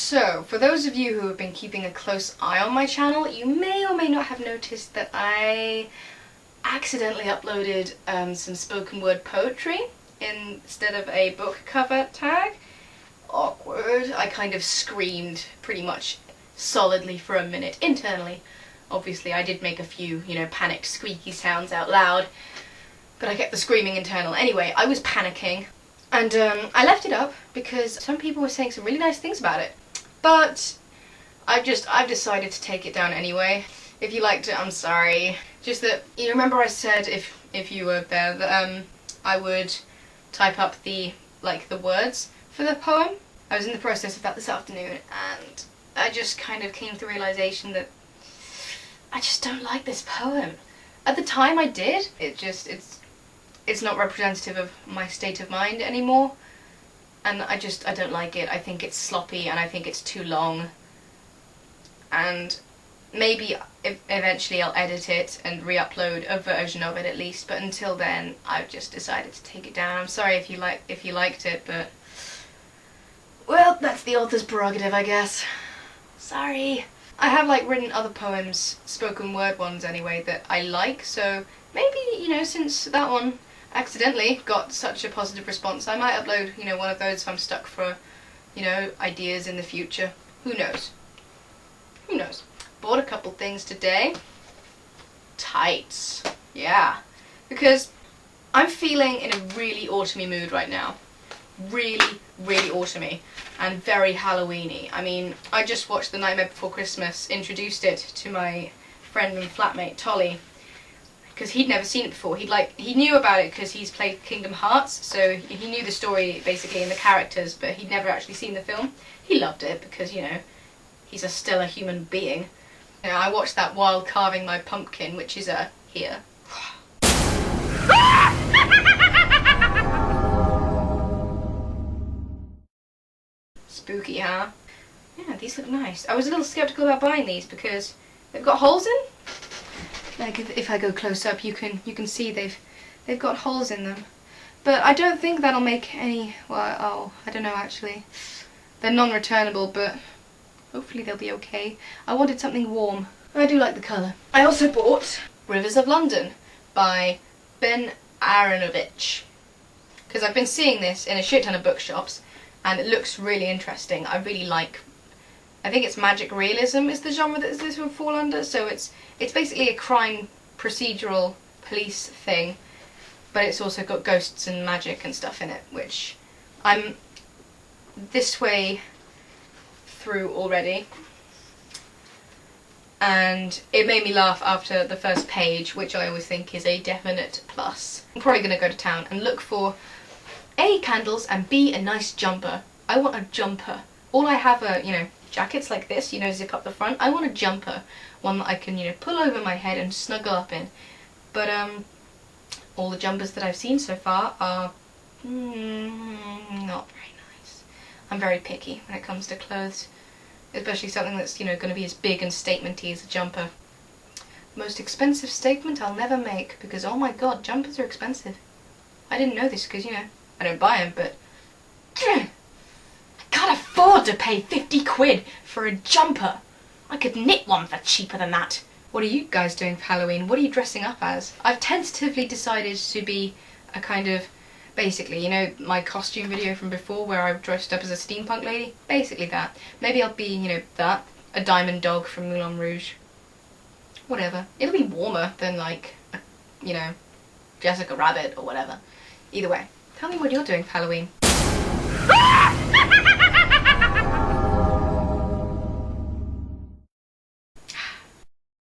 So, for those of you who have been keeping a close eye on my channel, you may or may not have noticed that I accidentally uploaded some spoken word poetry instead of a book cover tag. Awkward. I kind of screamed pretty much solidly for a minute internally. Obviously I did make a few, panicked squeaky sounds out loud, but I kept the screaming internal. Anyway, I was panicking, and I left it up because some people were saying some really nice things about it. But I've decided to take it down anyway. If you liked it, I'm sorry. Just that, you remember I said, if you were there, that I would type up the words for the poem? I was in the process of that this afternoon, and I just kind of came to the realization that I just don't like this poem. At the time I did. It's not representative of my state of mind anymore. And I don't like it. I think it's sloppy and I think it's too long. And maybe eventually I'll edit it and re-upload a version of it at least, but until then I've just decided to take it down. I'm sorry if you liked it, but well, that's the author's prerogative, I guess. Sorry. I have written other poems, spoken word ones anyway, that I like, so maybe, since that one accidentally got such a positive response, I might upload, one of those if I'm stuck for, ideas in the future. Who knows? Who knows? Bought a couple things today. Tights. Yeah. Because I'm feeling in a really autumny mood right now. Really, really autumny. And very Halloween-y. I mean, I just watched The Nightmare Before Christmas, introduced it to my friend and flatmate, Tolly, because he'd never seen it before. He knew about it because he's played Kingdom Hearts, so he knew the story basically and the characters, but he'd never actually seen the film. He loved it because, he's a stellar human being. I watched that while carving my pumpkin, which is here. Spooky, huh? Yeah, these look nice. I was a little skeptical about buying these because they've got holes in. If I go close up, you can see they've got holes in them. But I don't think that'll make any. Well, I don't know actually. They're non-returnable, but hopefully they'll be okay. I wanted something warm. I do like the colour. I also bought Rivers of London by Ben Aronovich, because I've been seeing this in a shit ton of bookshops and it looks really interesting. I think it's magic realism is the genre that this would fall under, so it's basically a crime procedural police thing, but it's also got ghosts and magic and stuff in it, which I'm this way through already. And it made me laugh after the first page, which I always think is a definite plus. I'm probably going to go to town and look for A, candles, and B, a nice jumper. I want a jumper. All I have are, jackets like this, zip up the front. I want a jumper. One that I can, pull over my head and snuggle up in. But, all the jumpers that I've seen so far are not very nice. I'm very picky when it comes to clothes. Especially something that's, going to be as big and statementy as a jumper. Most expensive statement I'll never make, because oh my god, jumpers are expensive. I didn't know this because, I don't buy them, but I can't afford to pay 50 quid for a jumper. I could knit one for cheaper than that. What are you guys doing for Halloween? What are you dressing up as? I've tentatively decided to be a kind of, basically, my costume video from before where I dressed up as a steampunk lady? Basically that. Maybe I'll be, that. A diamond dog from Moulin Rouge. Whatever. It'll be warmer than, Jessica Rabbit or whatever. Either way. Tell me what you're doing for Halloween.